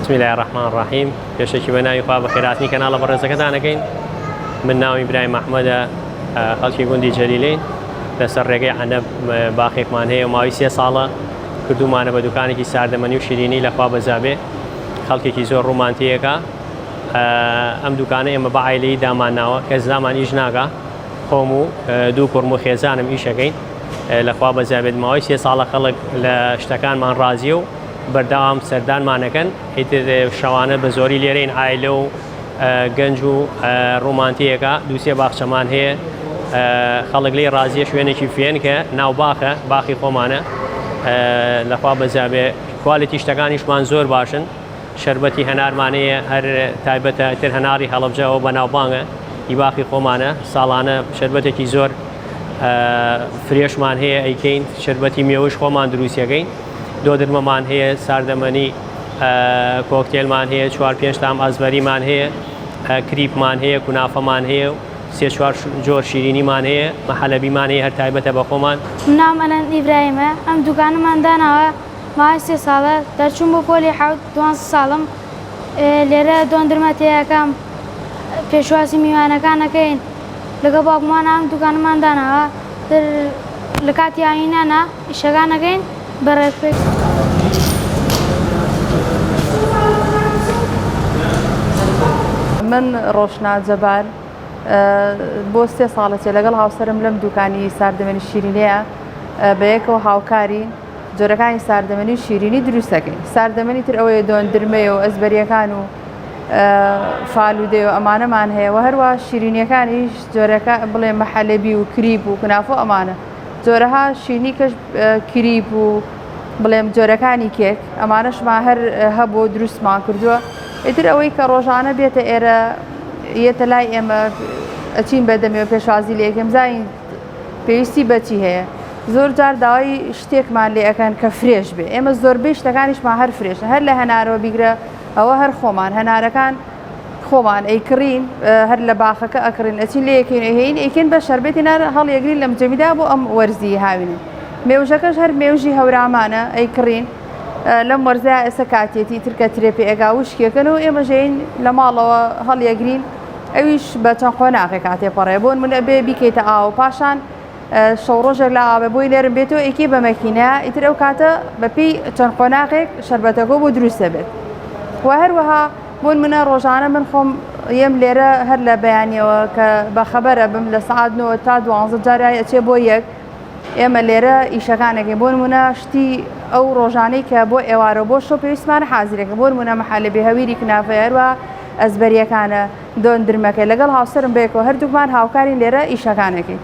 بسم الله الرحمن الرحيم. پێشێکی بە ناوی خوا بەخێراتنی کەناڵە بەڕێزەکەتانەکەین. من ناوی برایم محمەدە، خەڵکی گوندی جەلیلەین. لەسەر ڕێگەی عەنەب باخێکمان هەیە و ماوەی 3 ساڵە کردومانە بە دوکانێکی ساردەمەنی و شیرینی لەخوا بەزابێ. خەڵکێکی زۆر ڕومانتیەکە. ئەم دوکانە ئێمە بە عایلەی دامانناوە، کەس دامان ئیش ناکا. خۆم و دوو کوڕم و خێزانم ئیشەکەین لەخوا بەزابێت. ماوەی 3 ساڵە خەڵک لە شتەکانمان ڕازیە و بەردەوام سەردانمانەکەن. ئیتر شەوانە بە زۆری لێرەین، عایلە و گەنج و ڕومانتیەکە. دووسێ باخچەمان هەیە، خەڵک لێ ڕازیە. شوێنێکی فێن کە ناو باخی خۆمانە لەخوا بەزابێ. کوالیتی شتەکانیشمان زۆر باشن. شەربەتی هەنارمانەیە، هەر تایبەتە تر هەناری هەڵەبجەوە بە ناوبانگە ئی باخی خۆمانە. ساڵانە شەربەتێکی زۆر فرێشمان هەیە ئەیکەین. شەربەتی مێوەش خۆمان دروستیەکەین. دۆدرمەمان هەیە، ساردەمەنی کۆکتێلمان هەیە، 4-5 تام ئەزبەریمان هەیە، کریپمان هەیە، کونافەمان هەیە، 3-4 جۆر شیرینیمان هەیە، مەحەلەبیمان هەیە هەر تایبەتە بە خۆمان. نام ئەنەن ئیبراهیمە. ئەم دوکانمان داناوە ماوەی 3 ساڵە. دەرچوون بۆ پۆلی حەوت 12 ساڵم. لێرە دۆندرمە تێیەکەم، پێشواسی میوانەکانەکەین. لەگە باوکمان ئەم دوکانمان داناوە. لە کاتی ئاینانە ئیشەکانەکەین بەڕێپێک. من ڕۆشنا جەبار بۆ 3 ساڵەتێ لەگەڵ هاوسەرم لەم دوکانی ساردەمەنی شیرینەیە بە یەکەوە هاوکاری جۆرەکانی ساردەمەنی شیرینی دروستەکەین. ساردەمەنی تر ئەوەیە دۆندرمەیە و ئەزبەریەکان و فالودێ و ئەمانەمان هەیە و هەروە شیرینیەکانیش جۆرەکە بڵێ مەحەلەبی و کریپ و کنافۆ ئەمانە. جۆرەها شیرینی کەش کریپ و بڵێم جۆرەکانی کێک ئەمانەشمان هەر هەبوو دروستمان کردووە. ئیتر ئەوەی کە ڕۆژانە بێتە ئێرە یەتە لای ئێمە ئەچین بەدەمێ و پێشوازی لە یەکەم زین پێویستی بەچی هەیە. زۆر جار داوای شتێکمان لێ ئەەکەن کە فرێش بێ. ئێمە زۆربەی شتەکانیشمان هەر فرێشن، هەر لە هەنارەوە بیگرە ئەوە هەر خۆمان هەنارەکان خۆمان ئەیکڕین، هەر لە باخەکە ئەکڕین، ئەچین لێ یەکەین ئەهێین ئەیکەن بە شەربەتی نار هەڵیەگرین لەم جەمیدا بۆ ئەم وەرزی هاوینن. مێوژەکەش هەر مێوژی هەورامانە ئەیکڕین لەم وەرزە ئێستا کاتێتی ترکە ترێپی ئەگا وشکێکن و ئێمە ژین لە ماڵەوە هەڵیەگرین. ئەویش بە چەند قۆناغی کاتێپەڕێ بۆن منە بێ بیکەیتە ئاو پاشان شەو ڕۆژێک لە ئاوە بۆی لێرم بێتەوە ئێکی بە مەکینە ئیتر ئەو کاتە بەپی چەند قۆناغێک شەربەتەکە بۆ دروستە بێت. و هەروەها بۆن منە ڕۆژانە من خۆم یم لێرە هەر لە بەیانیەوە کە بەخەبەرە بم لە سعات 9 تا 12 جارای ئەچێ بۆ یەک ئێمە لێرە ئیشەکانەکەین. بۆن منە شتی ئەو ڕۆژانەی کە بۆ ئێوارە بۆ شۆ پێویستمانە حازیرەکە. بۆن منە مەحەلەبی هەویری کنافە هەروە ئەزبەریەکانە دۆندرمەکەی لەگەڵ هاوسەرم بێکەوە هەردووکمان هاوکارین لێرە ئیشەکانەکەین.